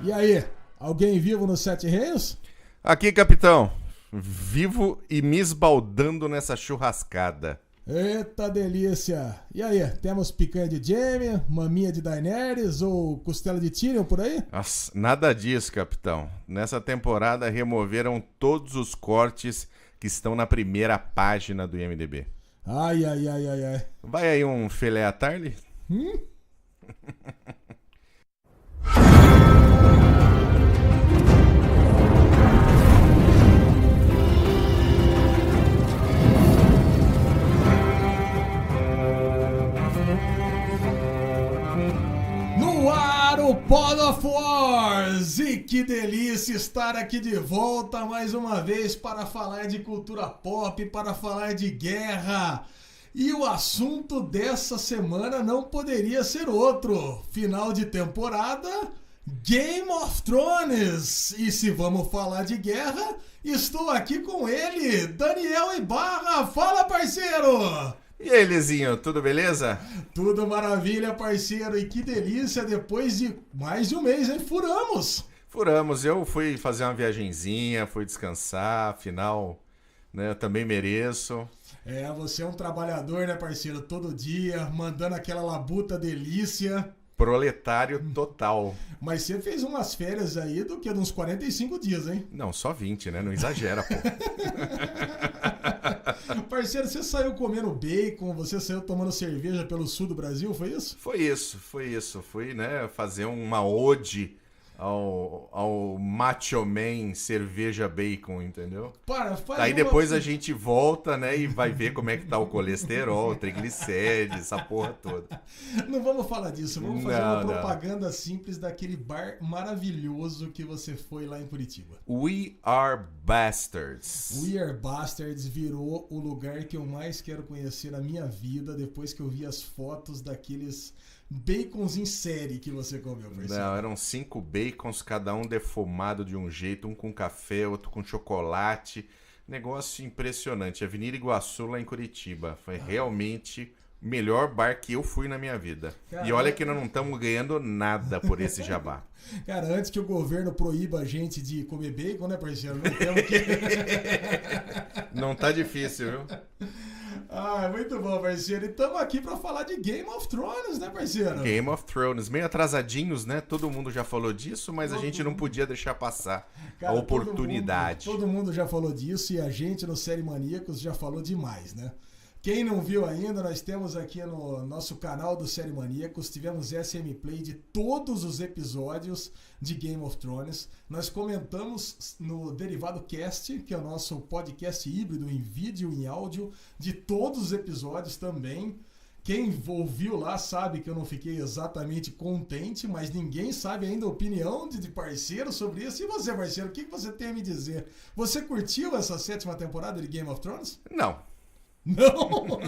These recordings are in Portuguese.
E aí, alguém vivo nos Sete Reinos? Aqui, capitão. Vivo e me esbaldando nessa churrascada. Eita delícia! E aí, temos picanha de Jaime, maminha de Daenerys ou costela de Tyrion por aí? Nossa, nada disso, capitão. Nessa temporada removeram todos os cortes que estão na primeira página do IMDb. Ai. Vai aí um filé à tarde? No ar, o Pod of Wars! E que delícia estar aqui de volta mais uma vez para falar de cultura pop, para falar de guerra. E o assunto dessa semana não poderia ser outro. Final de temporada, Game of Thrones. E se vamos falar de guerra, estou aqui com ele, Daniel Ibarra. Fala, parceiro! E aí, Lizinho, tudo beleza? Tudo maravilha, parceiro. E que delícia, depois de mais de um mês, hein? Furamos. Eu fui fazer uma viagenzinha, fui descansar, afinal, né, eu também mereço. É, você é um trabalhador, né, parceiro? Todo dia, mandando aquela labuta delícia. Proletário total. Mas você fez umas férias aí do que? De uns 45 dias, hein? Não, só 20, né? Não exagera, pô. Parceiro, você saiu comendo bacon, você saiu tomando cerveja pelo sul do Brasil, foi isso? Foi isso. Fui, né, fazer uma ode ao Macho Man cerveja bacon, entendeu? Aí depois a gente volta, né, e vai ver como é que tá o colesterol, triglicérides, essa porra toda. Não vamos falar disso, vamos fazer uma propaganda simples daquele bar maravilhoso que você foi lá em Curitiba. We Are Bastards. We Are Bastards virou o lugar que eu mais quero conhecer na minha vida depois que eu vi as fotos daqueles bacons em série que você comeu, parceiro. Não, eram 5 bacons, cada um defumado de um jeito, um com café, outro com chocolate. Negócio impressionante. Avenida Iguaçu, lá em Curitiba. Foi realmente o melhor bar que eu fui na minha vida. Caramba. E olha que nós não estamos ganhando nada por esse jabá. Cara, antes que o governo proíba a gente de comer bacon, né, parceiro? Não temos que... Não tá difícil, viu? Ah, muito bom, parceiro. E estamos aqui para falar de Game of Thrones, né, parceiro? Game of Thrones. Meio atrasadinhos, né? Todo mundo já falou disso, mas a gente não podia deixar passar a oportunidade. Todo mundo já falou disso e a gente no Série Maníacos já falou demais, né? Quem não viu ainda, nós temos aqui no nosso canal do Série Maníacos, tivemos SM Play de todos os episódios de Game of Thrones. Nós comentamos no Derivado Cast, que é o nosso podcast híbrido em vídeo e em áudio, de todos os episódios também. Quem ouviu lá sabe que eu não fiquei exatamente contente, mas ninguém sabe ainda a opinião de parceiro sobre isso. E você, parceiro, o que você tem a me dizer? Você curtiu essa 7ª temporada de Game of Thrones? Não. Não!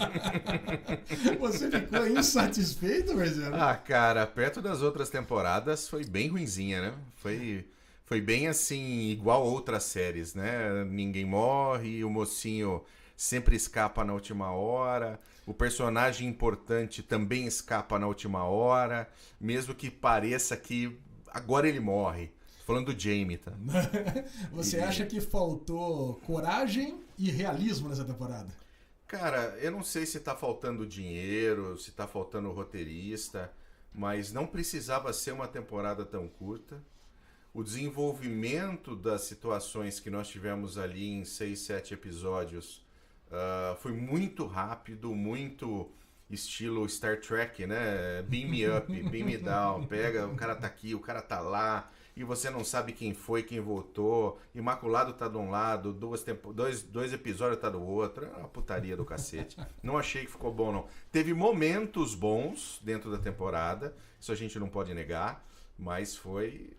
Você ficou insatisfeito, parceiro? Ah, cara, perto das outras temporadas foi bem ruinzinha, né? Foi bem assim, igual outras séries, né? Ninguém morre, o mocinho sempre escapa na última hora, o personagem importante também escapa na última hora, mesmo que pareça que agora ele morre. Falando do Jaime, tá? Você acha que faltou coragem e realismo nessa temporada? Cara, eu não sei se tá faltando dinheiro, se tá faltando roteirista, mas não precisava ser uma temporada tão curta. O desenvolvimento das situações que nós tivemos ali em 6, 7 episódios foi muito rápido, muito estilo Star Trek, né? Beam me up, beam me down, pega, o cara tá aqui, o cara tá lá, e você não sabe quem foi, quem voltou. Imaculado tá de um lado, dois episódios tá do outro. É uma putaria do cacete. Não achei que ficou bom, não. Teve momentos bons dentro da temporada, isso a gente não pode negar, mas foi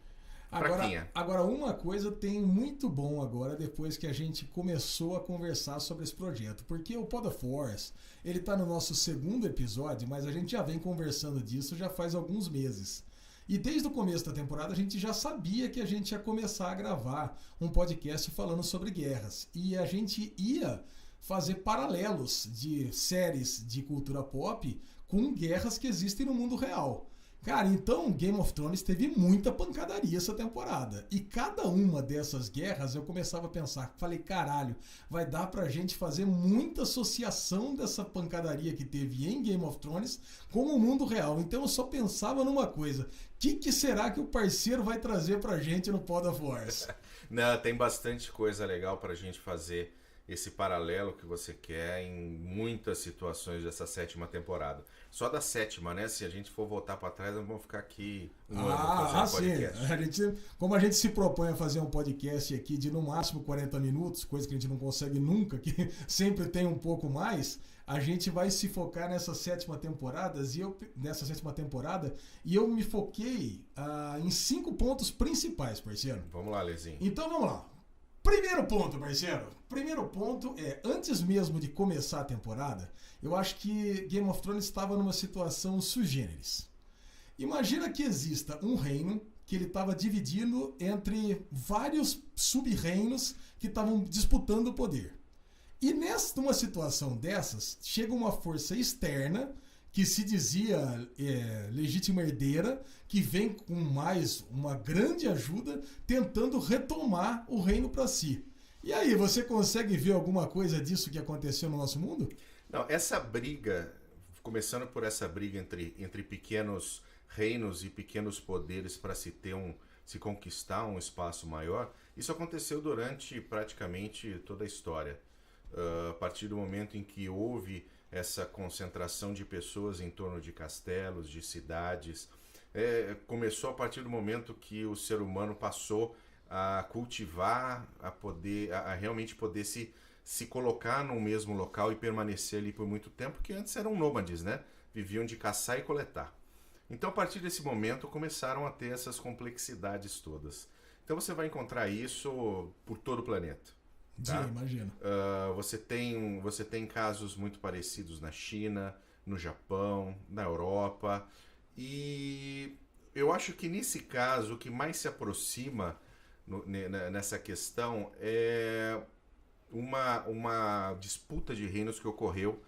fraquinha. Agora, uma coisa tem muito bom agora, depois que a gente começou a conversar sobre esse projeto, porque o Pod of Wars, ele tá no nosso 2º episódio, mas a gente já vem conversando disso já faz alguns meses. E desde o começo da temporada a gente já sabia que a gente ia começar a gravar um podcast falando sobre guerras. E a gente ia fazer paralelos de séries de cultura pop com guerras que existem no mundo real. Cara, então Game of Thrones teve muita pancadaria essa temporada. E cada uma dessas guerras eu começava a pensar, falei, caralho, vai dar pra gente fazer muita associação dessa pancadaria que teve em Game of Thrones com o mundo real. Então eu só pensava numa coisa, o que será que o parceiro vai trazer pra gente no Pod of Wars? Não, tem bastante coisa legal pra gente fazer esse paralelo que você quer em muitas situações dessa 7ª temporada. Só da 7ª, né? Se a gente for voltar para trás, nós vamos ficar aqui um ano fazendo podcast. Sim. Como a gente se propõe a fazer um podcast aqui de no máximo 40 minutos, coisa que a gente não consegue nunca, que sempre tem um pouco mais, a gente vai se focar nessa 7ª temporada e eu me foquei em 5 pontos principais, parceiro. Vamos lá, Lezinho. Então vamos lá. Primeiro ponto, parceiro. Primeiro ponto é, antes mesmo de começar a temporada, eu acho que Game of Thrones estava numa situação sui generis. Imagina que exista um reino que ele estava dividindo entre vários sub-reinos que estavam disputando o poder. E numa situação dessas, chega uma força externa que se dizia legítima herdeira, que vem com mais uma grande ajuda, tentando retomar o reino para si. E aí, você consegue ver alguma coisa disso que aconteceu no nosso mundo? Não, essa briga, começando por essa briga entre pequenos reinos e pequenos poderes para se conquistar um espaço maior, isso aconteceu durante praticamente toda a história. A partir do momento em que houve essa concentração de pessoas em torno de castelos, de cidades, começou a partir do momento que o ser humano passou a cultivar, a realmente poder se colocar no mesmo local e permanecer ali por muito tempo, que antes eram nômades, né? Viviam de caçar e coletar. Então, a partir desse momento, começaram a ter essas complexidades todas. Então, você vai encontrar isso por todo o planeta. Tá? Sim, imagino. Você tem casos muito parecidos na China, no Japão, na Europa. E eu acho que nesse caso, o que mais se aproxima nessa questão é uma disputa de reinos que ocorreu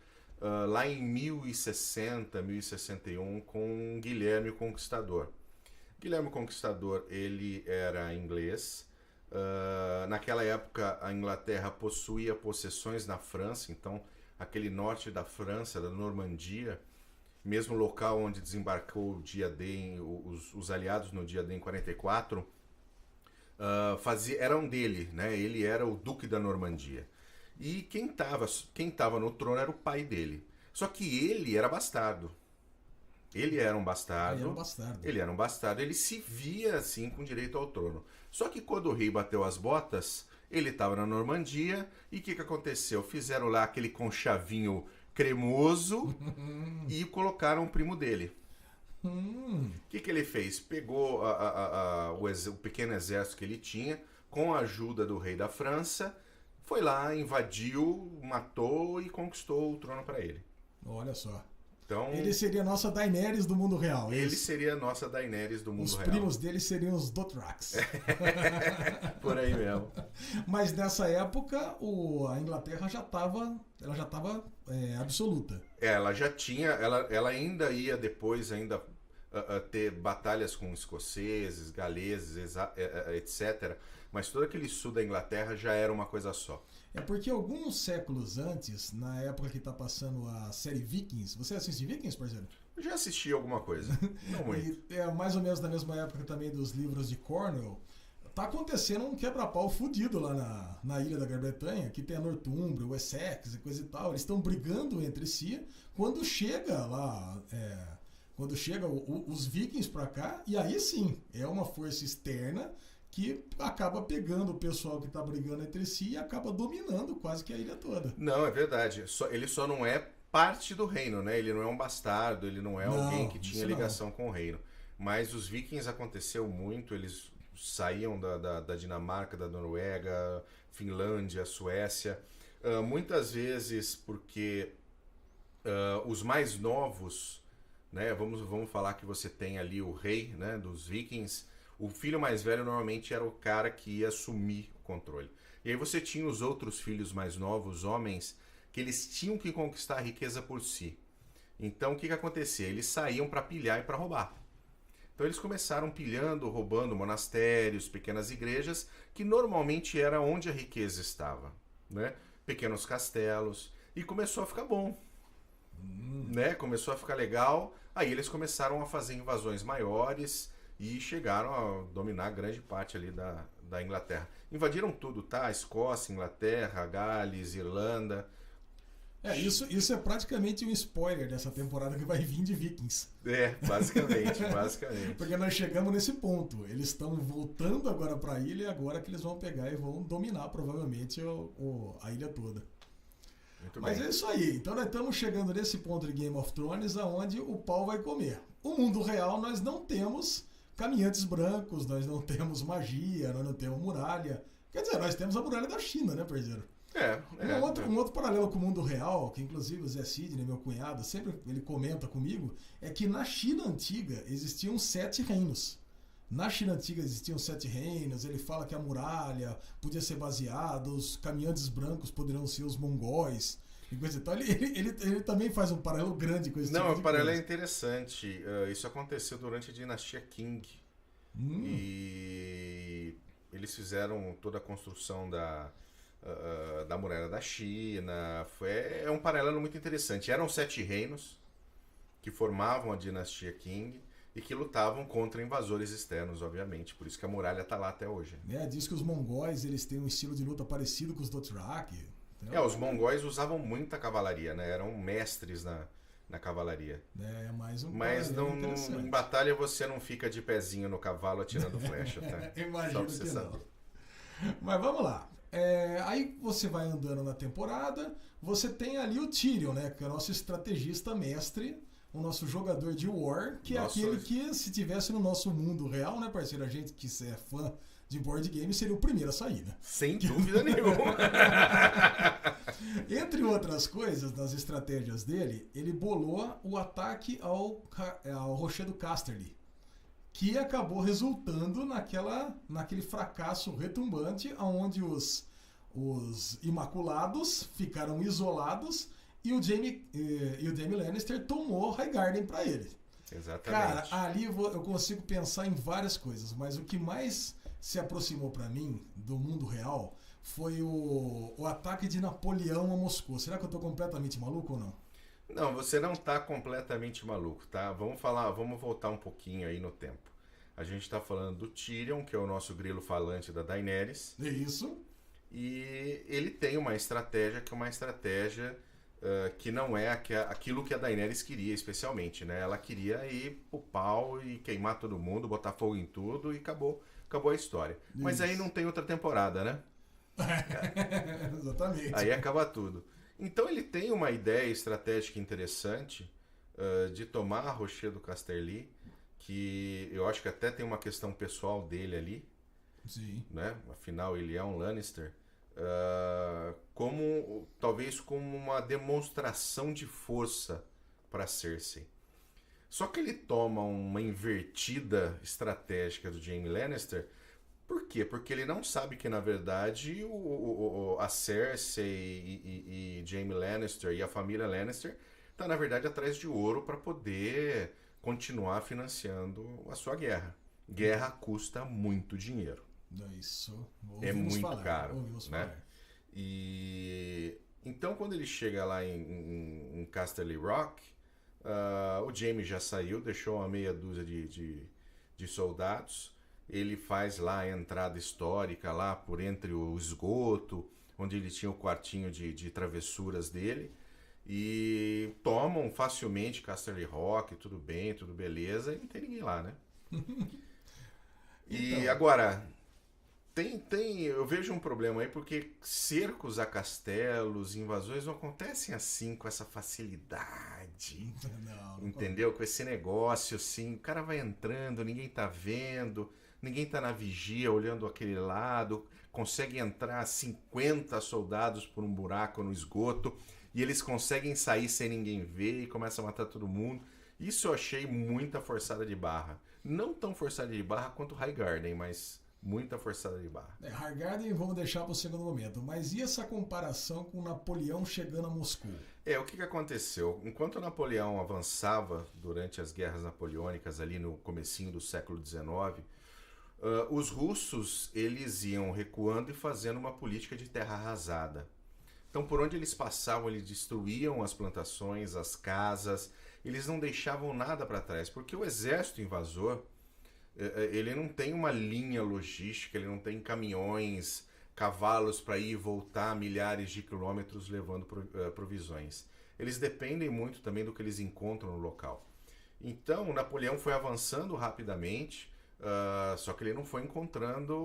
lá em 1060, 1061, com Guilherme o Conquistador. Guilherme o Conquistador, ele era inglês. Naquela época, a Inglaterra possuía possessões na França, então aquele norte da França, da Normandia, mesmo local onde desembarcou o Diadem, os aliados no Diadem 44, eram dele, né? Ele era o Duque da Normandia. E quem estava no trono era o pai dele. Só que ele era bastardo. Ele era um bastardo. Ele era um bastardo. Ele se via assim com direito ao trono. Só que quando o rei bateu as botas, ele estava na Normandia e o que aconteceu? Fizeram lá aquele conchavinho cremoso e colocaram o primo dele. O que ele fez? Pegou o pequeno exército que ele tinha, com a ajuda do rei da França, foi lá, invadiu, matou e conquistou o trono para ele. Olha só. Então, ele seria a nossa Daenerys do mundo real. Ele seria a nossa Daenerys do mundo real. Os primos dele seriam os Dothrax. Por aí mesmo. Mas nessa época, a Inglaterra já estava absoluta. Ela já tinha, ela ainda ia depois ter batalhas com escoceses, galeses, etc. Mas todo aquele sul da Inglaterra já era uma coisa só. É porque alguns séculos antes, na época que tá passando a série Vikings, você assiste Vikings, parceiro? Eu já assisti alguma coisa, não muito. É mais ou menos na mesma época também dos livros de Cornwell. Tá acontecendo um quebra-pau fudido lá na ilha da Grã-Bretanha, que tem a Nortúmbria, o Essex e coisa e tal. Eles estão brigando entre si. Quando chega lá, os vikings pra cá, e aí sim, é uma força externa que acaba pegando o pessoal que está brigando entre si e acaba dominando quase que a ilha toda. Não, é verdade. Ele só não é parte do reino, né? Ele não é um bastardo, ele não é alguém que tinha ligação com o reino. Mas os vikings aconteceu muito, eles saíam da Dinamarca, da Noruega, Finlândia, Suécia. Muitas vezes porque os mais novos né? Vamos falar que você tem ali o rei, né, dos vikings. O filho mais velho normalmente era o cara que ia assumir o controle. E aí você tinha os outros filhos mais novos, homens, que eles tinham que conquistar a riqueza por si. Então o que acontecia? Eles saíam para pilhar e para roubar. Então eles começaram pilhando, roubando monastérios, pequenas igrejas, que normalmente era onde a riqueza estava, né? Pequenos castelos, e começou a ficar bom, né? Começou a ficar legal. Aí eles começaram a fazer invasões maiores e chegaram a dominar grande parte ali da Inglaterra. Invadiram tudo, tá? Escócia, Inglaterra, Gales, Irlanda. Isso é praticamente um spoiler dessa temporada que vai vir de Vikings. Basicamente. Porque nós chegamos nesse ponto. Eles estão voltando agora para a ilha e agora que eles vão pegar e vão dominar provavelmente a ilha toda. Mas é isso aí. Então nós estamos chegando nesse ponto de Game of Thrones aonde o pau vai comer. O mundo real nós não temos caminhantes brancos, nós não temos magia, nós não temos muralha. Quer dizer, nós temos a muralha da China, né, parceiro? Um outro paralelo com o mundo real, que inclusive o Zé Sidney, meu cunhado, sempre ele comenta comigo, é que na China antiga existiam 7 reinos. Na China antiga existiam 7 reinos, ele fala que a muralha podia ser baseada, os caminhantes brancos poderiam ser os mongóis e coisa e tal. Ele também faz um paralelo grande com esse tipo de o paralelo é interessante. Isso aconteceu durante a dinastia Qing. E eles fizeram toda a construção da muralha da China. É um paralelo muito interessante. Eram 7 reinos que formavam a dinastia Qing e que lutavam contra invasores externos, obviamente. Por isso que a muralha está lá até hoje. Diz que os mongóis eles têm um estilo de luta parecido com os Dothraki. Os mongóis usavam muita cavalaria, né? Eram mestres na cavalaria. Mais um Mas em batalha você não fica de pezinho no cavalo atirando flecha, tá? Imagino que não. Mas vamos lá. Aí você vai andando na temporada, você tem ali o Tyrion, né? Que é o nosso estrategista mestre, o nosso jogador de War, que é aquele que, se tivesse no nosso mundo real, né, parceiro? A gente que é fã de board game seria o primeiro a sair, né? Sem dúvida nenhuma. Entre outras coisas, nas estratégias dele, ele bolou o ataque ao Rochedo Casterly, que acabou resultando naquele fracasso retumbante, onde os Imaculados ficaram isolados e o Jaime Lannister tomou Highgarden para ele. Exatamente. Cara, ali eu consigo pensar em várias coisas, mas o que mais se aproximou para mim do mundo real foi o ataque de Napoleão a Moscou. Será que eu tô completamente maluco ou não? Não, você não tá completamente maluco, tá? Vamos voltar um pouquinho aí no tempo. A gente tá falando do Tyrion, que é o nosso grilo falante da Daenerys. Isso. E ele tem uma estratégia que é uma estratégia que não é aquilo que a Daenerys queria, especialmente, né? Ela queria ir pro pau e queimar todo mundo, botar fogo em tudo e acabou a história. Isso. Mas aí não tem outra temporada, né? Exatamente. Aí acaba tudo. Então ele tem uma ideia estratégica interessante de tomar a Rochedo Casterly, que eu acho que até tem uma questão pessoal dele ali. Sim. Né? Afinal, ele é um Lannister. Talvez como uma demonstração de força para Cersei. Só que ele toma uma invertida estratégica do Jaime Lannister. Por quê? Porque ele não sabe que, na verdade, a Cersei e Jaime Lannister e a família Lannister tá, na verdade, atrás de ouro para poder continuar financiando a sua guerra. Guerra custa muito dinheiro. Isso. É muito caro. Ouvimos né? falar. E então, quando ele chega lá em Casterly Rock, o Jaime já saiu, deixou uma meia dúzia de soldados. Ele faz lá a entrada histórica lá por entre o esgoto, onde ele tinha o quartinho de travessuras dele, e tomam facilmente Casterly Rock, tudo bem, tudo beleza, e não tem ninguém lá, né? E Então. agora, eu vejo um problema aí, porque cercos a castelos, invasões não acontecem assim, com essa facilidade. Não entendeu? Com esse negócio assim, o cara vai entrando, ninguém tá vendo, ninguém tá na vigia olhando aquele lado, consegue entrar 50 soldados por um buraco no esgoto e eles conseguem sair sem ninguém ver e começa a matar todo mundo. Isso eu achei muita forçada de barra. Não tão forçada de barra quanto Highgarden, mas muita forçada de barra. Highgarden vamos deixar para o segundo momento. Mas e essa comparação com Napoleão chegando a Moscou? O que aconteceu? Enquanto Napoleão avançava durante as guerras napoleônicas ali no comecinho do século XIX, os russos eles iam recuando e fazendo uma política de terra arrasada. Então, por onde eles passavam, eles destruíam as plantações, as casas, eles não deixavam nada para trás, porque o exército invasor, ele não tem uma linha logística, ele não tem caminhões, cavalos para ir e voltar milhares de quilômetros levando provisões. Eles dependem muito também do que eles encontram no local. Então, Napoleão foi avançando rapidamente, só que ele não foi encontrando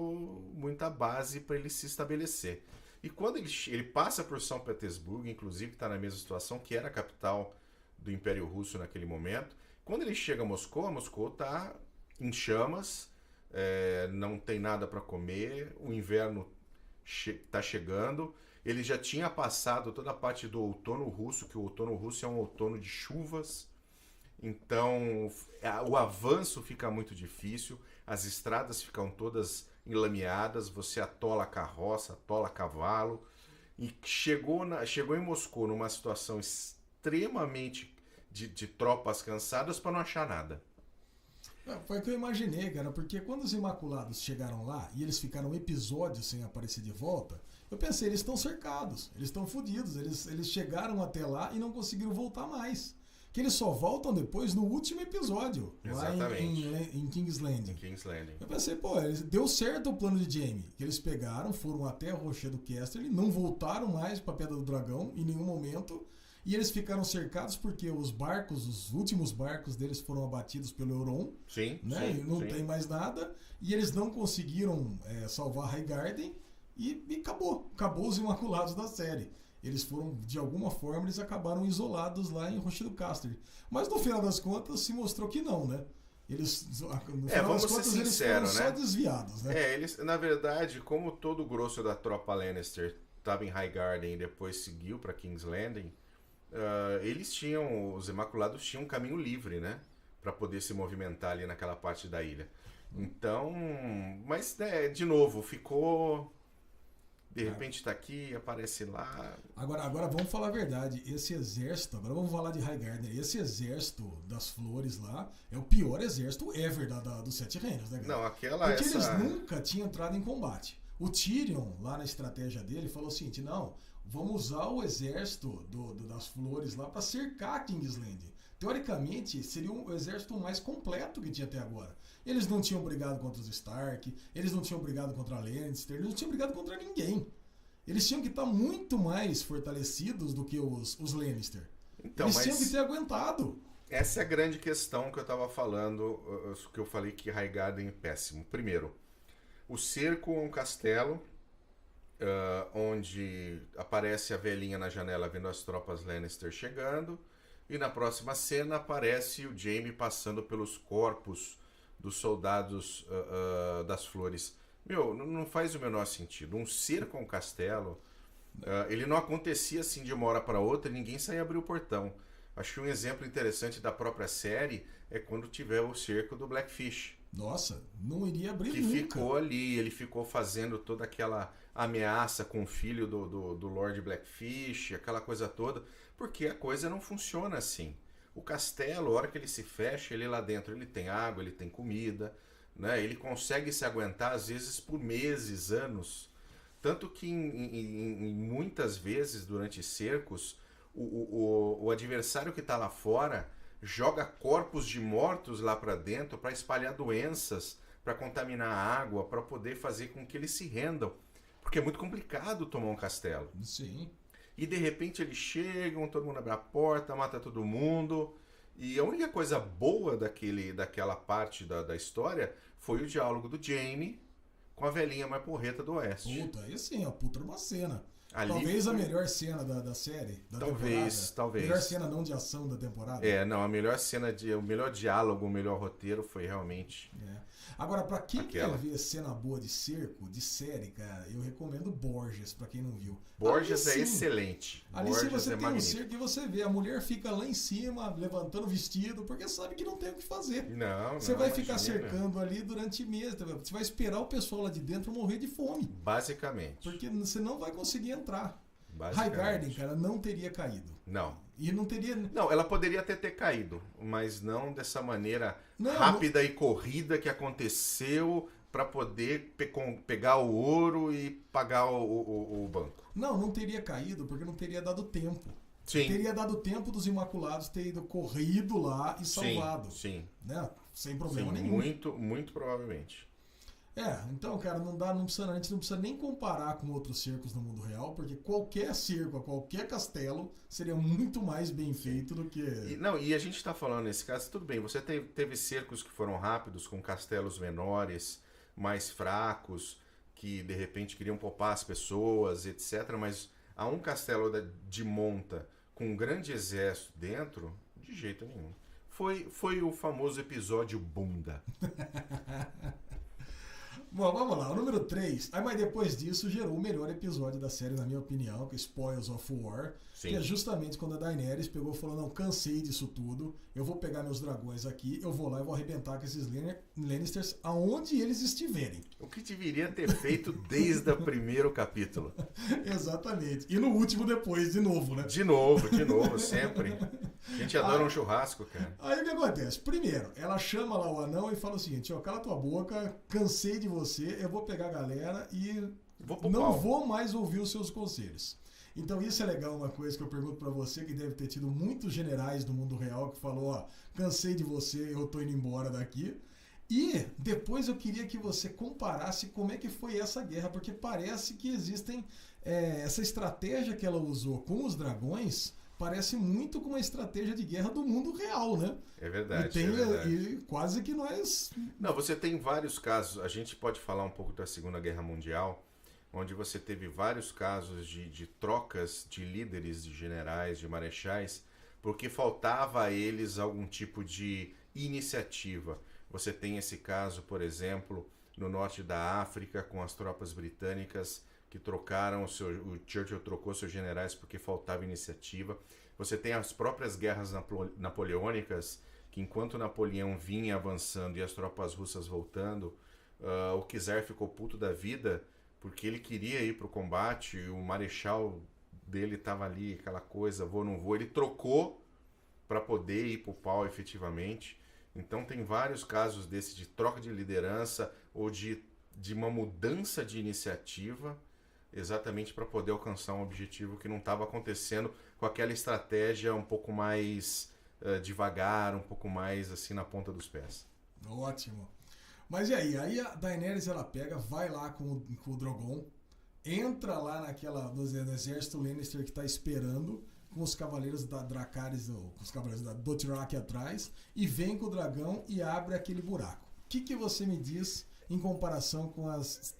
muita base para ele se estabelecer. E quando ele passa por São Petersburgo, inclusive que está na mesma situação, que era a capital do Império Russo naquele momento, quando ele chega a Moscou está em chamas, não tem nada para comer, o inverno está chegando, ele já tinha passado toda a parte do outono russo, que o outono russo é um outono de chuvas, então o avanço fica muito difícil, as estradas ficam todas enlameadas, você atola a carroça, atola cavalo, e chegou em Moscou numa situação extremamente de tropas cansadas para não achar nada. Foi o que eu imaginei, cara, porque quando os Imaculados chegaram lá e eles ficaram episódios sem aparecer de volta, eu pensei, eles estão cercados, eles estão fodidos, eles chegaram até lá e não conseguiram voltar mais. Que eles só voltam depois no último episódio, exatamente, lá em King's Landing. King's Landing. Eu pensei, deu certo o plano de Jaime, que eles pegaram, foram até o Rochedo Casterly, não voltaram mais para a Pedra do Dragão em nenhum momento, e eles ficaram cercados porque os últimos barcos deles foram abatidos pelo Euron, sim, né? Sim, e não sim. tem mais nada, e eles não conseguiram salvar Highgarden, e acabou os Imaculados da série. Eles foram, de alguma forma, eles acabaram isolados lá em Rochedo Casterly. Mas no final das contas se mostrou que não, né? Eles, no final vamos das contas, ser sinceros, eles foram só desviados, né? Eles, na verdade, como todo o grosso da tropa Lannister estava em Highgarden e depois seguiu para King's Landing, os Imaculados tinham um caminho livre, né? Para poder se movimentar ali naquela parte da ilha. Então, mas, de novo, ficou... De repente tá aqui, aparece lá. Agora vamos falar a verdade. Esse exército, agora vamos falar de Highgarden. Esse exército das flores lá é o pior exército ever dos Sete Reinos, né, cara? Não, Porque eles nunca tinham entrado em combate. O Tyrion, lá na estratégia dele, falou o seguinte: não, vamos usar o exército das flores lá para cercar King's Landing. Teoricamente, seria o exército mais completo que tinha até agora. Eles não tinham brigado contra os Stark, eles não tinham brigado contra a Lannister, eles não tinham brigado contra ninguém. Eles tinham que estar muito mais fortalecidos do que os Lannister. Então, eles tinham que ter aguentado. Essa é a grande questão que eu estava falando, que eu falei que Highgarden é péssimo. Primeiro, o cerco é um castelo, onde aparece a velhinha na janela vendo as tropas Lannister chegando, e na próxima cena aparece o Jaime passando pelos corpos dos soldados das flores. Não faz o menor sentido. Um cerco a um castelo, ele não acontecia assim de uma hora para outra e ninguém saía abrir o portão. Acho que um exemplo interessante da própria série é quando tiver o cerco do Blackfish. Nossa, não iria abrir que nunca. Ficou ali, ele ficou fazendo toda aquela ameaça com o filho do Lord Blackfish, aquela coisa toda, porque a coisa não funciona assim. O castelo, a hora que ele se fecha, ele lá dentro, ele tem água, ele tem comida, né? Ele consegue se aguentar às vezes por meses, anos. Tanto que em muitas vezes durante cercos, o adversário que está lá fora joga corpos de mortos lá para dentro para espalhar doenças, para contaminar a água, para poder fazer com que eles se rendam. Porque é muito complicado tomar um castelo. Sim. E de repente eles chegam, todo mundo abre a porta, mata todo mundo. E a única coisa boa daquela parte da história foi o diálogo do Jaime com a velhinha mais porreta do oeste. Puta, aí sim, a puta uma cena. Ali Talvez a melhor cena da série, da temporada. Talvez. Melhor cena não de ação da temporada. Não, a melhor cena, o melhor diálogo, o melhor roteiro foi realmente... Agora, pra quem aquela. quer ver cena boa de cerco, de série, cara, eu recomendo Borges, pra quem não viu. Borges é excelente. Ali Borges se você tem magnífico. um cerco e você vê, a mulher fica lá em cima, levantando o vestido, porque sabe que não tem o que fazer. Você vai ficar cercando ali durante meses. Você vai esperar o pessoal lá de dentro morrer de fome. Basicamente. Porque você não vai conseguir entrar. Highgarden, cara, não teria caído. Não. E não teria... Não, ela poderia até ter caído, mas não dessa maneira rápida e corrida que aconteceu para poder pegar o ouro e pagar o banco. Não teria caído porque não teria dado tempo. Sim. Teria dado tempo dos Imaculados ter ido corrido lá e salvado. Sim. Né? Sem problema nenhum. Muito provavelmente. Então, cara, a gente não precisa nem comparar com outros cercos no mundo real, porque qualquer cerco, qualquer castelo seria muito mais bem feito do que... E a gente está falando nesse caso, tudo bem, você teve cercos que foram rápidos, com castelos menores, mais fracos, que de repente queriam poupar as pessoas, etc. Mas há um castelo de monta com um grande exército dentro, de jeito nenhum. Foi o famoso episódio bunda. Bom, vamos lá, o número 3. Mas depois disso gerou o melhor episódio da série, na minha opinião, que é Spoils of War. Sim. Que é justamente quando a Daenerys pegou e falou: não, cansei disso tudo, eu vou pegar meus dragões aqui, eu vou lá e vou arrebentar com esses Lannisters aonde eles estiverem. O que deveria ter feito desde o primeiro capítulo. Exatamente. E no último depois, de novo, né? De novo, sempre. A gente adora um churrasco, cara. Aí o que acontece? Primeiro, ela chama lá o anão e fala o seguinte: cala tua boca, cansei de você, eu vou pegar a galera e não vou mais ouvir os seus conselhos. Então isso é legal, uma coisa que eu pergunto pra você, que deve ter tido muitos generais do mundo real que falou: cansei de você, eu tô indo embora daqui. E depois eu queria que você comparasse como é que foi essa guerra, porque parece que existem essa estratégia que ela usou com os dragões. Parece muito com uma estratégia de guerra do mundo real, né? É verdade, E quase que nós... Não, você tem vários casos. A gente pode falar um pouco da Segunda Guerra Mundial, onde você teve vários casos de trocas de líderes, de generais, de marechais, porque faltava a eles algum tipo de iniciativa. Você tem esse caso, por exemplo, no norte da África, com as tropas britânicas que trocaram o Churchill trocou seus generais porque faltava iniciativa. Você tem as próprias guerras napoleônicas, que enquanto Napoleão vinha avançando e as tropas russas voltando, o czar ficou puto da vida porque ele queria ir para o combate, e o marechal dele estava ali, aquela coisa, vou, não vou. Ele trocou para poder ir para o pau efetivamente. Então tem vários casos desse de troca de liderança ou de uma mudança de iniciativa, exatamente para poder alcançar um objetivo que não estava acontecendo com aquela estratégia um pouco mais devagar, um pouco mais assim na ponta dos pés. Ótimo. Mas e aí? Aí a Daenerys ela pega, vai lá com o Drogon, entra lá no exército Lannister que está esperando, com os cavaleiros da Dracarys, com os cavaleiros da Dothraki atrás, e vem com o dragão e abre aquele buraco. O que você me diz em comparação com as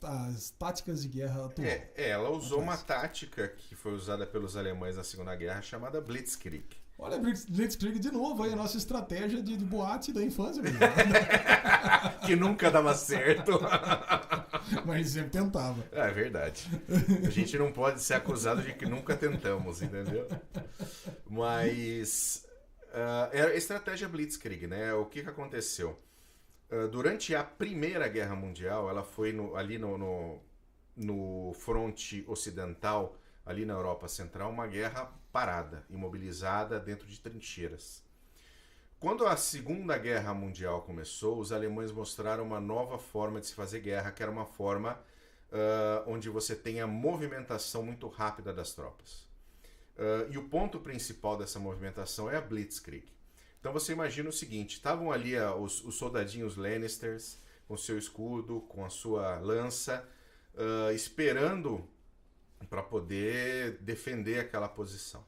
táticas de guerra atual? Ela usou uma tática que foi usada pelos alemães na Segunda Guerra, chamada Blitzkrieg. Olha, Blitzkrieg de novo, aí a nossa estratégia de boate da infância. Que nunca dava certo. Mas sempre tentava. É verdade. A gente não pode ser acusado de que nunca tentamos, entendeu? Mas é a estratégia Blitzkrieg, né? O que aconteceu? Durante a Primeira Guerra Mundial, ela foi ali no fronte ocidental, ali na Europa Central, uma guerra parada, imobilizada dentro de trincheiras. Quando a Segunda Guerra Mundial começou, os alemães mostraram uma nova forma de se fazer guerra, que era uma forma onde você tem a movimentação muito rápida das tropas. E o ponto principal dessa movimentação é a Blitzkrieg. Então você imagina o seguinte, estavam ali os soldadinhos Lannisters, com seu escudo, com a sua lança, esperando para poder defender aquela posição.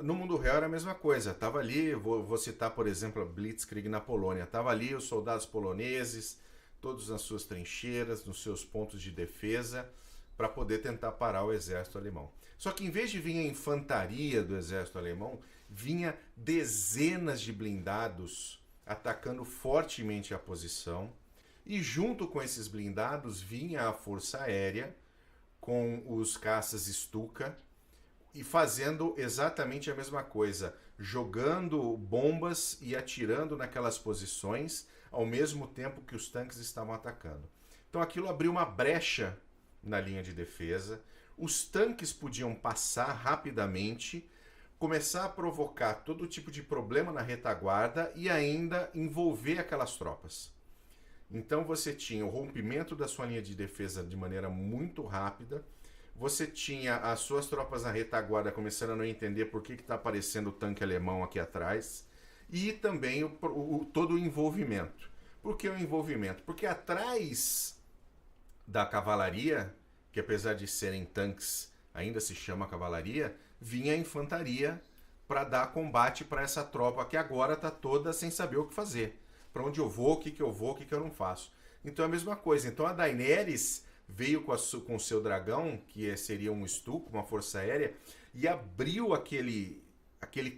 No mundo real era a mesma coisa. Tava ali, vou citar, por exemplo, a Blitzkrieg na Polônia. Tava ali os soldados poloneses, todos nas suas trincheiras, nos seus pontos de defesa, para poder tentar parar o exército alemão. Só que em vez de vir a infantaria do exército alemão, vinha dezenas de blindados atacando fortemente a posição, e junto com esses blindados vinha a força aérea com os caças Stuka e fazendo exatamente a mesma coisa, jogando bombas e atirando naquelas posições ao mesmo tempo que os tanques estavam atacando. Então aquilo abriu uma brecha na linha de defesa, os tanques podiam passar rapidamente, começar a provocar todo tipo de problema na retaguarda e ainda envolver aquelas tropas. Então você tinha o rompimento da sua linha de defesa de maneira muito rápida, você tinha as suas tropas na retaguarda começando a não entender por que está aparecendo o tanque alemão aqui atrás, e também todo o envolvimento. Por que o envolvimento? Porque atrás da cavalaria, que apesar de serem tanques ainda se chama cavalaria, vinha a infantaria para dar combate para essa tropa que agora está toda sem saber o que fazer. Para onde eu vou, o que eu vou, o que eu não faço. Então é a mesma coisa. Então a Daenerys veio com o seu dragão, que seria um Stuka, uma força aérea, e abriu aquele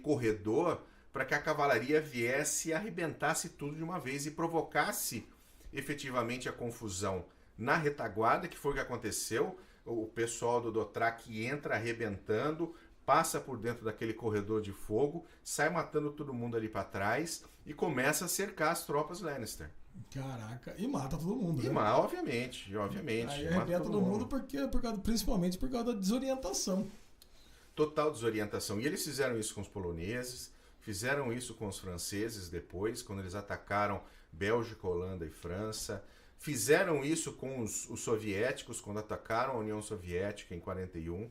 corredor para que a cavalaria viesse e arrebentasse tudo de uma vez e provocasse efetivamente a confusão na retaguarda, que foi o que aconteceu. O pessoal do Dothraki entra arrebentando, passa por dentro daquele corredor de fogo, sai matando todo mundo ali para trás e começa a cercar as tropas Lannister. Caraca, e mata todo mundo, né? Obviamente. Aí arrebenta todo mundo principalmente por causa da desorientação. Total desorientação. E eles fizeram isso com os poloneses, fizeram isso com os franceses depois, quando eles atacaram Bélgica, Holanda e França. Fizeram isso com os soviéticos, quando atacaram a União Soviética em 41.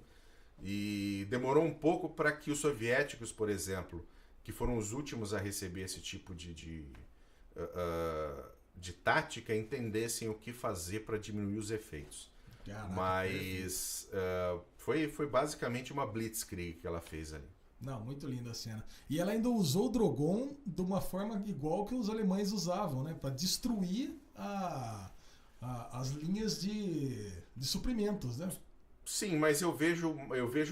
E demorou um pouco para que os soviéticos, por exemplo, que foram os últimos a receber esse tipo de tática, entendessem o que fazer para diminuir os efeitos. Caraca, mas foi basicamente uma blitzkrieg que ela fez ali. Não, muito linda a cena. E ela ainda usou o Drogon de uma forma igual que os alemães usavam, né? Para destruir as linhas de suprimentos, né? Sim, mas eu vejo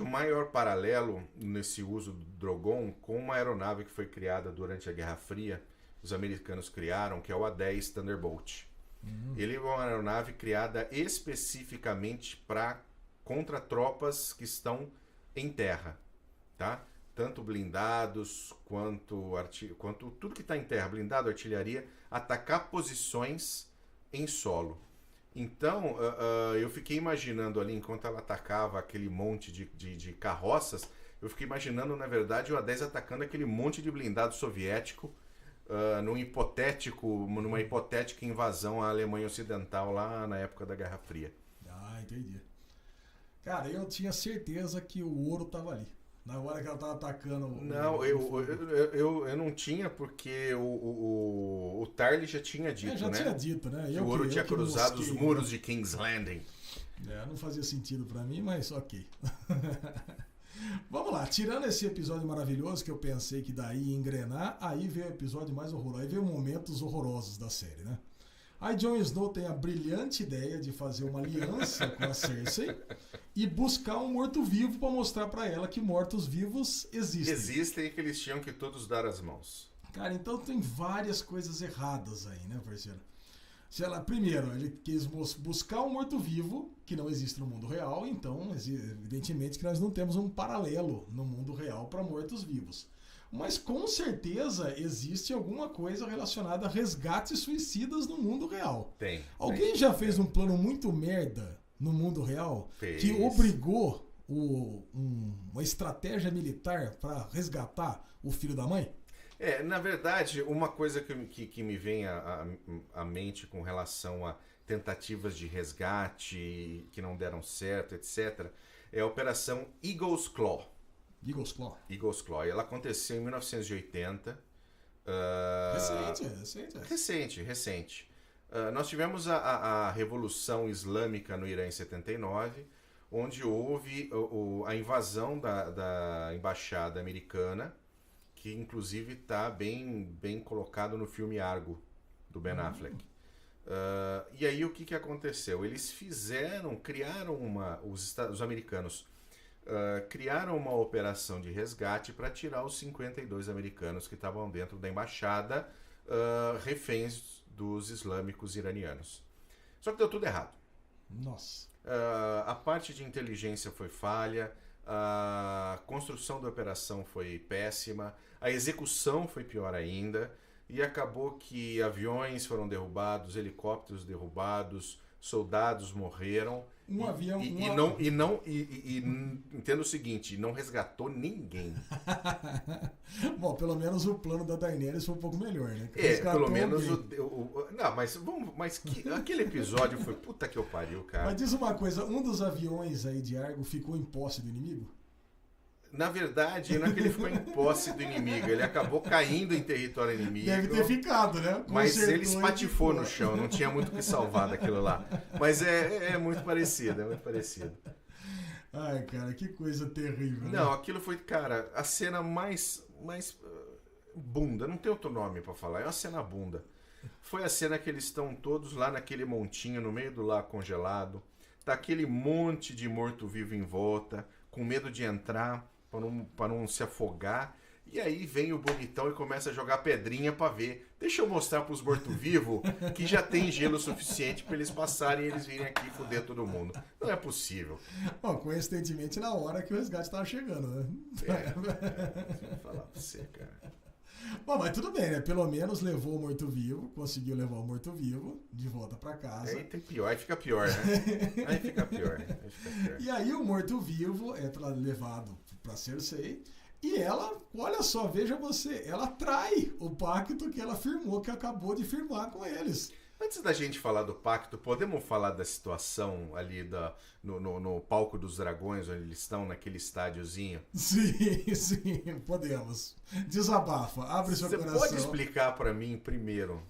o maior paralelo nesse uso do Drogon com uma aeronave que foi criada durante a Guerra Fria. Os americanos criaram, que é o A-10 Thunderbolt. Ele é uma aeronave criada especificamente contra tropas que estão em terra, tá? Tanto blindados quanto tudo que está em terra, blindado, artilharia, atacar posições em solo. Então, eu fiquei imaginando ali, enquanto ela atacava aquele monte de carroças, eu fiquei imaginando, na verdade, o A-10 atacando aquele monte de blindado soviético numa hipotética invasão à Alemanha Ocidental lá na época da Guerra Fria. Ah, entendi. Cara, eu tinha certeza que o ouro tava ali. Na hora que ela tava atacando... Não, eu não tinha, porque o Tarly já tinha dito, já tinha dito, né? Que o ouro tinha cruzado os muros de King's Landing. Não fazia sentido pra mim, mas ok. Vamos lá, tirando esse episódio maravilhoso que eu pensei que daí ia engrenar, aí veio o episódio mais horroroso, aí veio momentos horrorosos da série, né? Aí Jon Snow tem a brilhante ideia de fazer uma aliança com a Cersei e buscar um morto-vivo para mostrar para ela que mortos-vivos existem. Existem e que eles tinham que todos dar as mãos. Cara, então tem várias coisas erradas aí, né, parceiro? Primeiro, ele quis buscar um morto-vivo que não existe no mundo real, então, evidentemente, que nós não temos um paralelo no mundo real para mortos-vivos. Mas com certeza existe alguma coisa relacionada a resgates suicidas no mundo real. Tem. Alguém já fez um plano muito merda no mundo real Fez. Que obrigou uma estratégia militar para resgatar o filho da mãe? Na verdade, uma coisa que me vem à mente com relação a tentativas de resgate que não deram certo, etc., é a Operação Eagle's Claw. Eagle's Claw. Ela aconteceu em 1980. Recente. Nós tivemos a Revolução Islâmica no Irã em 79, onde houve a invasão da embaixada americana, que inclusive está bem colocado no filme Argo, do Ben Affleck. E aí o que aconteceu? Eles criaram os americanos criaram uma operação de resgate para tirar os 52 americanos que estavam dentro da embaixada, reféns dos islâmicos iranianos. Só que deu tudo errado. Nossa. A parte de inteligência foi falha, a construção da operação foi péssima, a execução foi pior ainda, e acabou que aviões foram derrubados, helicópteros derrubados, soldados morreram. Entenda o seguinte, não resgatou ninguém. Bom, pelo menos o plano da Daenerys foi um pouco melhor, né? Pelo menos não, mas aquele episódio foi puta que eu pariu, cara. Mas diz uma coisa, um dos aviões aí de Argo ficou em posse do inimigo? Na verdade, não é que ele ficou em posse do inimigo, ele acabou caindo em território inimigo. Deve ter ficado, né? Mas ele espatifou no chão, não tinha muito o que salvar daquilo lá. Mas é muito parecido, é muito parecido. Ai, cara, que coisa terrível. Não, né? aquilo foi, cara, a cena mais bunda, não tem outro nome pra falar, é uma cena bunda. Foi a cena que eles estão todos lá naquele montinho, no meio do lago congelado, tá aquele monte de morto-vivo em volta, com medo de entrar, para não se afogar. E aí vem o bonitão e começa a jogar pedrinha para ver. Deixa eu mostrar para os mortos-vivos que já tem gelo suficiente para eles passarem e eles virem aqui e foder todo mundo. Não é possível. Bom, coincidentemente na hora que o resgate estava chegando, né? Vou falar pra você, cara. Bom, mas tudo bem, né? Pelo menos levou o morto-vivo, conseguiu levar o morto-vivo de volta para casa. Aí tem pior, aí fica pior, né? Aí fica pior. E aí o morto-vivo é levado para Cersei e ela, olha só, veja você, ela trai o pacto que ela firmou, que acabou de firmar com eles. Antes da gente falar do pacto, podemos falar da situação ali no palco dos dragões, onde eles estão, naquele estádiozinho? Sim, podemos. Desabafa, abre seu coração. Você pode explicar para mim primeiro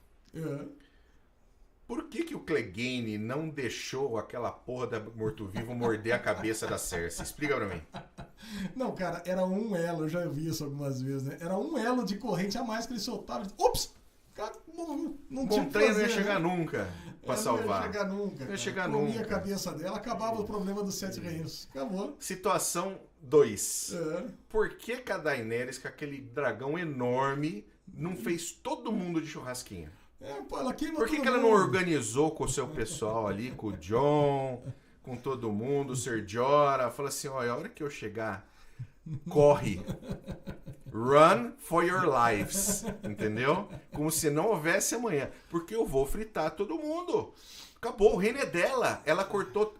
por que o Clegane não deixou aquela porra da morto-vivo morder a cabeça da Cersei? Explica pra mim. Não, cara, era um elo, eu já vi isso algumas vezes, né? Era um elo de corrente a mais que ele soltava. Ops! Cara, não tinha que fazer, não ia chegar nunca pra salvar. Não ia chegar nunca. Não ia chegar Comia nunca. a cabeça dela, acabava o problema dos 7 reinos. Acabou. Situação 2. Por que a Daenerys, com aquele dragão enorme, não fez todo mundo de churrasquinho? Ela queima Por que ela não organizou com o seu pessoal ali, com o Jon, com todo mundo, o Ser Jorah? Fala assim, olha, a hora que eu chegar, corre. Run for your lives. Entendeu? Como se não houvesse amanhã. Porque eu vou fritar todo mundo. Acabou, o reino é dela. Ela cortou...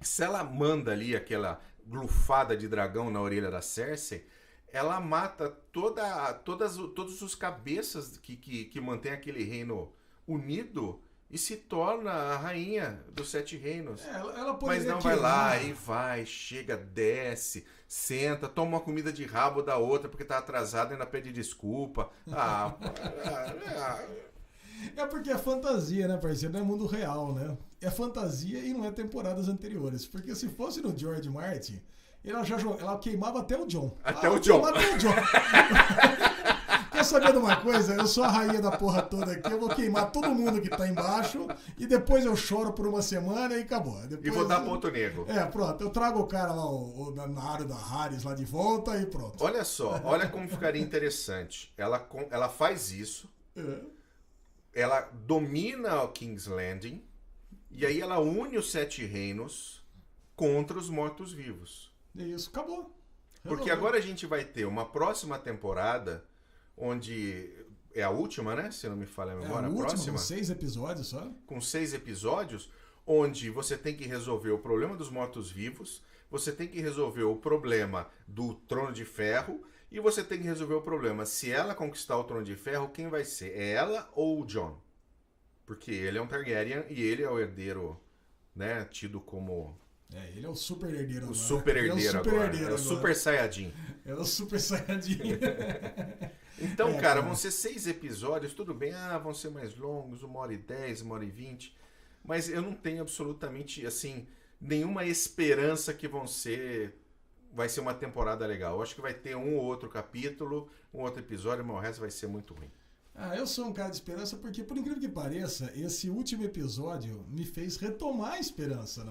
Se ela manda ali aquela glufada de dragão na orelha da Cersei, ela mata todos os cabeças que mantém aquele reino unido e se torna a rainha dos 7 reinos. Ela mas não vai lá, aí vai, chega, desce, senta, toma uma comida de rabo da outra porque tá atrasada e ainda pede desculpa. É porque é fantasia, né, parceiro? Não é mundo real, né? É fantasia e não é temporadas anteriores. Porque se fosse no George Martin, ela queimava até o Jon. Até o Jon. Quer saber de uma coisa? Eu sou a rainha da porra toda aqui, eu vou queimar todo mundo que tá embaixo e depois eu choro por uma semana e acabou. Depois, e vou dar ponto negro. Pronto. Eu trago o cara lá, na área da Harris lá de volta e pronto. Olha só, olha como ficaria interessante. Ela faz isso, ela domina o King's Landing e aí ela une os 7 reinos contra os mortos-vivos. Isso, acabou. Porque agora a gente vai ter uma próxima temporada, onde é a última, né? Se não me falha a memória, a próxima. Com 6 episódios só. Com 6 episódios, onde você tem que resolver o problema dos mortos-vivos, você tem que resolver o problema do Trono de Ferro, e você tem que resolver o problema, se ela conquistar o Trono de Ferro, quem vai ser? É ela ou o Jon? Porque ele é um Targaryen e ele é o herdeiro, né? Tido como... ele é o super herdeiro agora. O super herdeiro agora. É o super saiyajin. É o super saiyajin. Então, cara, vão ser 6 episódios, tudo bem, vão ser mais longos, 1h10, 1h20, mas eu não tenho absolutamente, assim, nenhuma esperança que vai ser uma temporada legal. Eu acho que vai ter um ou outro capítulo, um outro episódio, mas o resto vai ser muito ruim. Eu sou um cara de esperança porque, por incrível que pareça, esse último episódio me fez retomar a esperança.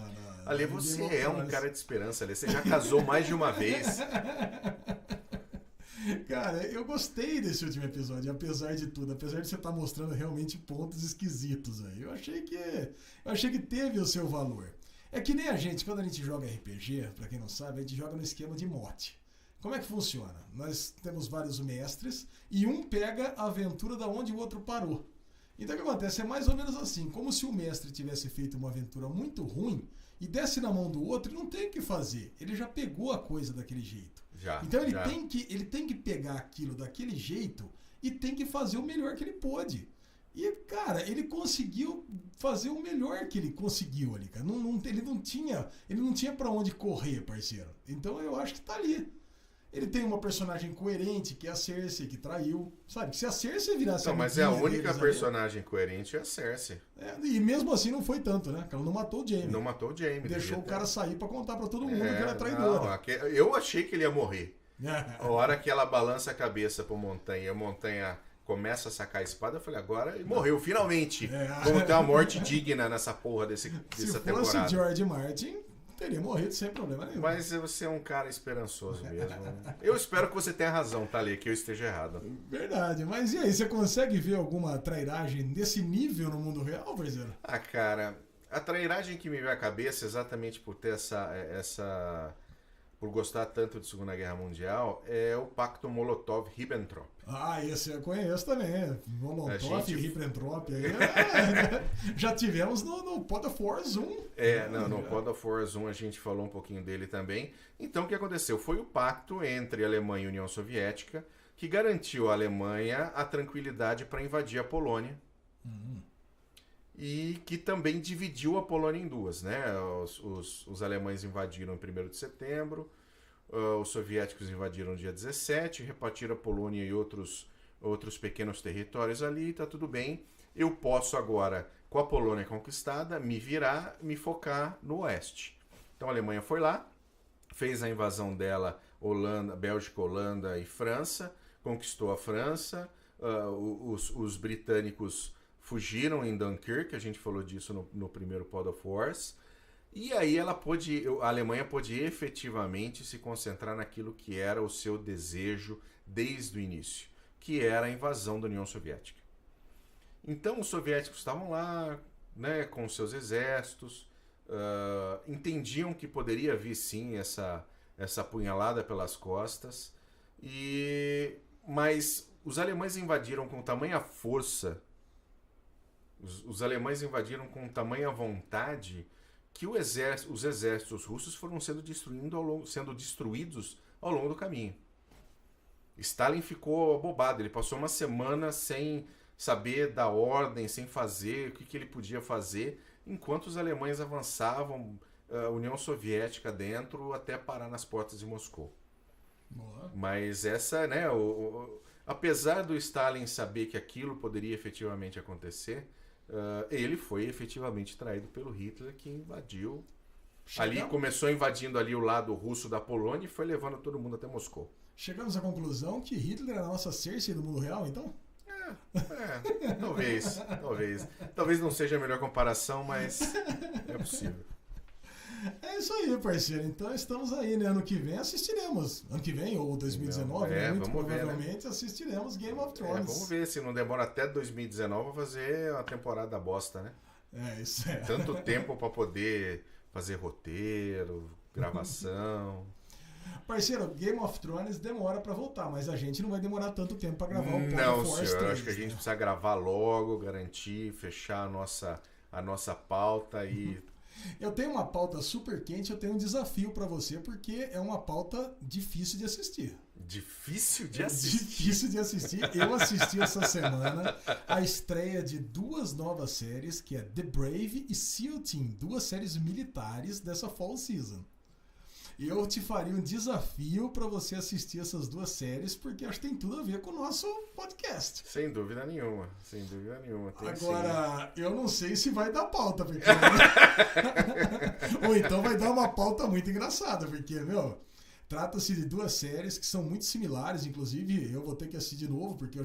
Ale, você é um cara de esperança, Ale. Você já casou mais de uma vez. Cara, eu gostei desse último episódio, apesar de tudo. Apesar de você estar mostrando realmente pontos esquisitos aí. Eu achei que teve o seu valor. É que nem a gente, quando a gente joga RPG, pra quem não sabe, a gente joga no esquema de mote. Como é que funciona? Nós temos vários mestres e um pega a aventura da onde o outro parou. Então o que acontece? É mais ou menos assim, como se o mestre tivesse feito uma aventura muito ruim e desse na mão do outro, ele não tem o que fazer. Ele já pegou a coisa daquele jeito. Então ele tem que pegar aquilo daquele jeito e tem que fazer o melhor que ele pôde. E, cara, ele conseguiu fazer o melhor que ele conseguiu ali, cara. Ele não tinha pra onde correr, parceiro. Então eu acho que tá ali. Ele tem uma personagem coerente, que é a Cersei, que traiu. Sabe? Se a Cersei virasse Não, mas é a única personagem coerente é a Cersei. E mesmo assim não foi tanto, né? Porque ela não matou o Jaime. Não matou o Jaime. Deixou o cara sair pra contar pra todo mundo que ela é traidora. Não, eu achei que ele ia morrer. A hora que ela balança a cabeça pro Montanha e a Montanha começa a sacar a espada, eu falei, agora ele morreu, finalmente. Vamos ter uma morte digna nessa porra dessa temporada. Se fosse George Martin, teria morrido sem problema nenhum. Mas você é um cara esperançoso mesmo. Eu espero que você tenha razão, Thalê, que eu esteja errado. Verdade, mas e aí, você consegue ver alguma trairagem desse nível no mundo real, parceiro? Cara, a trairagem que me veio à cabeça, exatamente por ter por gostar tanto de Segunda Guerra Mundial, é o Pacto Molotov-Ribbentrop. Esse eu conheço também. Molotov e Ribbentrop. Já tivemos no Pod of War Zoom. No Pod of War Zoom a gente falou um pouquinho dele também. Então o que aconteceu? Foi o pacto entre Alemanha e União Soviética que garantiu à Alemanha a tranquilidade para invadir a Polônia. E que também dividiu a Polônia em duas, né? Os alemães invadiram em 1º de setembro, os soviéticos invadiram no dia 17, repartiram a Polônia e outros pequenos territórios ali, tá tudo bem. Eu posso agora, com a Polônia conquistada, me virar, me focar no oeste. Então a Alemanha foi lá, fez a invasão dela, Bélgica, Holanda e França, conquistou a França, os britânicos fugiram em Dunkirk, a gente falou disso no primeiro Pod of Wars, e aí a Alemanha pôde efetivamente se concentrar naquilo que era o seu desejo desde o início, que era a invasão da União Soviética. Então os soviéticos estavam lá, né, com seus exércitos, entendiam que poderia vir sim essa punhalada pelas costas, mas os alemães invadiram com tamanha força. Os alemães invadiram com tamanha vontade que os exércitos russos foram sendo destruídos ao longo do caminho. Stalin ficou abobado, ele passou uma semana sem saber da ordem, sem fazer o que ele podia fazer, enquanto os alemães avançavam, a União Soviética dentro, até parar nas portas de Moscou. Boa. Mas apesar do Stalin saber que aquilo poderia efetivamente acontecer, ele foi efetivamente traído pelo Hitler, que invadiu. Ali começou invadindo ali o lado russo da Polônia e foi levando todo mundo até Moscou. Chegamos à conclusão que Hitler era a nossa Cersei do mundo real, então? Talvez não seja a melhor comparação, mas é possível. É isso aí, parceiro. Então estamos aí, né? Ano que vem assistiremos. Ano que vem, ou 2019, muito provavelmente ver, né? Assistiremos Game of Thrones. Vamos ver se não demora até 2019 pra fazer a temporada bosta, né? Isso é. Tanto tempo pra poder fazer roteiro, gravação. Parceiro, Game of Thrones demora pra voltar, mas a gente não vai demorar tanto tempo pra gravar o Pod of War 3. Eu acho que a gente precisa gravar logo, garantir, fechar a nossa pauta e... Eu tenho uma pauta super quente, eu tenho um desafio pra você, porque é uma pauta difícil de assistir. Difícil de assistir? Difícil de assistir. Eu assisti essa semana a estreia de 2 novas séries, que é The Brave e SEAL Team, 2 séries militares dessa Fall Season. E eu te faria um desafio para você assistir essas 2 séries, porque acho que tem tudo a ver com o nosso podcast. Sem dúvida nenhuma, sem dúvida nenhuma. Agora, eu não sei se vai dar pauta, porque... Ou então vai dar uma pauta muito engraçada, porque, Trata-se de duas séries que são muito similares, inclusive eu vou ter que assistir de novo, porque eu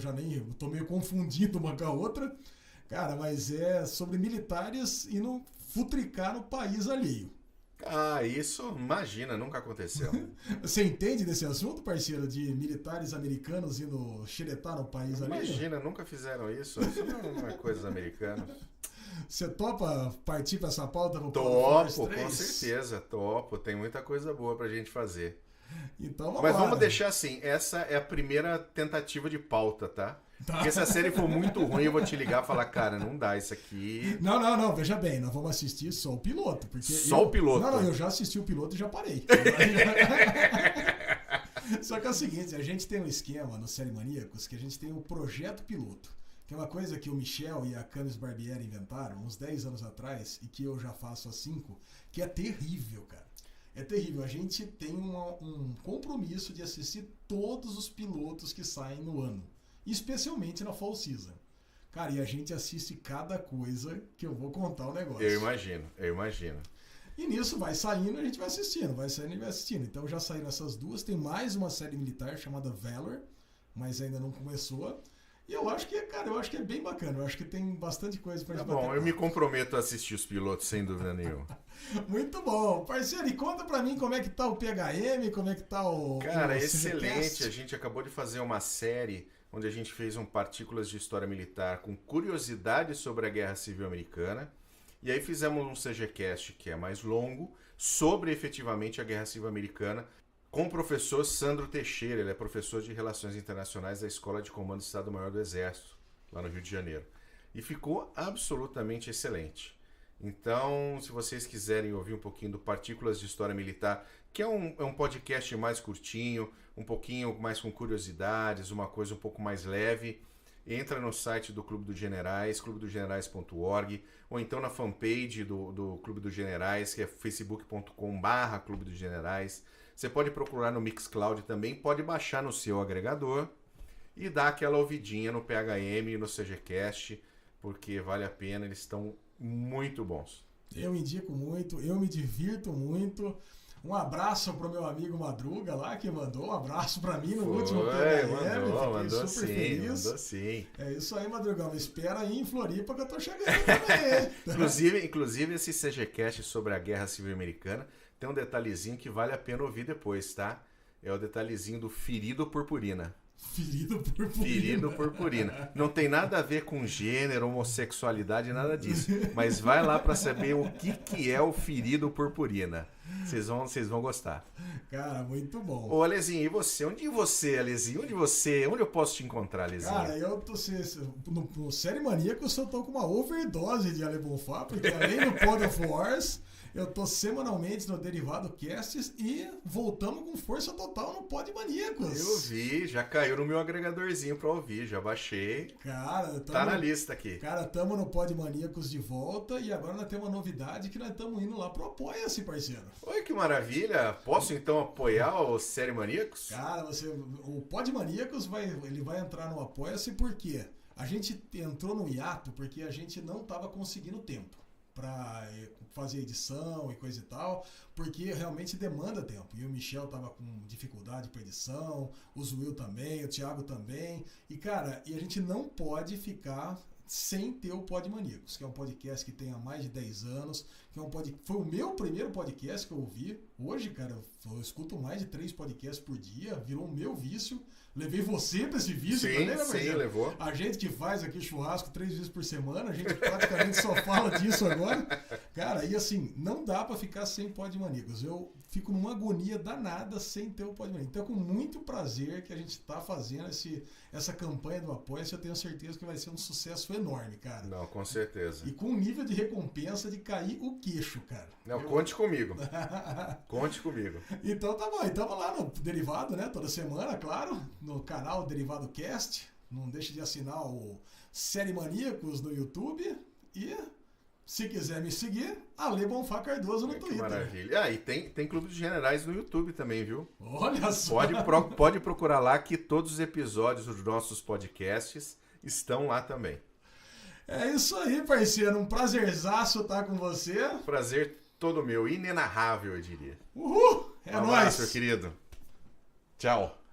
tô meio confundindo uma com a outra. Cara, mas é sobre militares indo futricar no país alheio. Ah, isso, imagina, nunca aconteceu. Você entende desse assunto, parceiro, de militares americanos indo xeretar no país alheio? Imagina, nunca fizeram isso. Isso não é coisa americana. Você topa partir pra essa pauta? Topo, com certeza, topo. Tem muita coisa boa pra gente fazer. Então, mas vamos deixar assim, essa é a primeira tentativa de pauta, tá? Porque se a série for muito ruim, eu vou te ligar e falar, cara, não dá isso aqui. Não, veja bem, nós vamos assistir só o piloto. O piloto? Não, eu já assisti o piloto e já parei. Só que é o seguinte, a gente tem um esquema no Série Maníacos que a gente tem o projeto piloto, que é uma coisa que o Michel e a Camis Barbieri inventaram uns 10 anos atrás e que eu já faço há 5, que é terrível, cara. É terrível. A gente tem um compromisso de assistir todos os pilotos que saem no ano. Especialmente na Fall Season. Cara, e a gente assiste cada coisa que eu vou contar o negócio. Eu imagino. E nisso vai saindo e a gente vai assistindo. Vai saindo e vai assistindo. Então já saíram essas duas. Tem mais uma série militar chamada Valor, mas ainda não começou. E eu acho que é bem bacana. Eu acho que tem bastante coisa pra gente bater. Bom, eu me comprometo a assistir os pilotos, sem dúvida nenhuma. Muito bom. Parceiro, e conta pra mim como é que tá o PHM, como é que tá o... Cara, excelente. A gente acabou de fazer uma série onde a gente fez Partículas de História Militar com curiosidades sobre a Guerra Civil Americana. E aí fizemos um CGCast, que é mais longo, sobre efetivamente a Guerra Civil Americana, com o professor Sandro Teixeira. Ele é professor de Relações Internacionais da Escola de Comando do Estado-Maior do Exército, lá no Rio de Janeiro. E ficou absolutamente excelente. Então, se vocês quiserem ouvir um pouquinho do Partículas de História Militar, que é um podcast mais curtinho, um pouquinho mais com curiosidades, uma coisa um pouco mais leve, entra no site do Clube dos Generais, clubedogenerais.org, ou então na fanpage do Clube dos Generais, que é facebook.com/Clube dos Generais. Você pode procurar no Mixcloud também, pode baixar no seu agregador e dar aquela ouvidinha no PHM e no CGCast, porque vale a pena, eles estão muito bons. Eu indico muito, eu me divirto muito. Um abraço pro meu amigo Madruga lá, que mandou um abraço pra mim no último PHM. Mandou super feliz. Mandou sim. É isso aí, Madrugão. Espera aí em Floripa que eu tô chegando também. inclusive, esse CGCast sobre a Guerra Civil Americana tem um detalhezinho que vale a pena ouvir depois, tá? É o detalhezinho do ferido purpurina. Ferido purpurina. Não tem nada a ver com gênero, homossexualidade, nada disso. Mas vai lá pra saber o que é o ferido purpurina. Vocês vão gostar. Cara, muito bom. Ô, Alezinho, e você? Onde eu posso te encontrar, Alezinho? Cara, eu tô no Série Maníacos eu tô com uma overdose de Ale Bonfá, porque além do Pod of Wars, eu tô semanalmente no Derivado Casts e voltamos com força total no Pod Maníacos. Eu vi, já caiu no meu agregadorzinho pra ouvir, já baixei. Cara, tá na lista aqui. Cara, tamo no Pod Maníacos de volta e agora nós temos uma novidade que nós estamos indo lá pro Apoia-se, parceiro. Oi, que maravilha! Posso então apoiar o Série Maníacos? Cara, o Pod Maníacos vai entrar no Apoia-se porque a gente entrou no hiato porque a gente não tava conseguindo tempo para fazer edição e coisa e tal, porque realmente demanda tempo. E o Michel tava com dificuldade para edição, o Zuil também, o Thiago também. E cara, a gente não pode ficar sem ter o Pod Maníacos, que é um podcast que tem há mais de 10 anos, que foi o meu primeiro podcast que eu ouvi. Hoje, cara, eu escuto mais de 3 podcasts por dia, virou o meu vício. Levei você pra esse vício também, né, Sim, levou. A gente que faz aqui churrasco 3 vezes por semana, a gente praticamente só fala disso agora. Cara, e assim, não dá pra ficar sem Pod Maníacos. Eu fico numa agonia danada sem ter o Pod Maníacos. Então é com muito prazer que a gente tá fazendo essa campanha do Apoia-se. Eu tenho certeza que vai ser um sucesso enorme, cara. Não, com certeza. E com um nível de recompensa de cair o queixo, cara. Não, conte comigo. Conte comigo. Então tá bom, estamos lá no Derivado, né? Toda semana, claro, no canal Derivado Cast. Não deixe de assinar o Série Maníacos no YouTube. E se quiser me seguir, Ale Bonfá Cardoso no Twitter. Que maravilha. E tem Clube dos Generais no YouTube também, viu? Olha só. Pode procurar lá que todos os episódios dos nossos podcasts estão lá também. É isso aí, parceiro. Um prazerzaço estar com você. Prazer todo meu, inenarrável, eu diria. Uhul! É um nóis! abraço, meu querido. Tchau.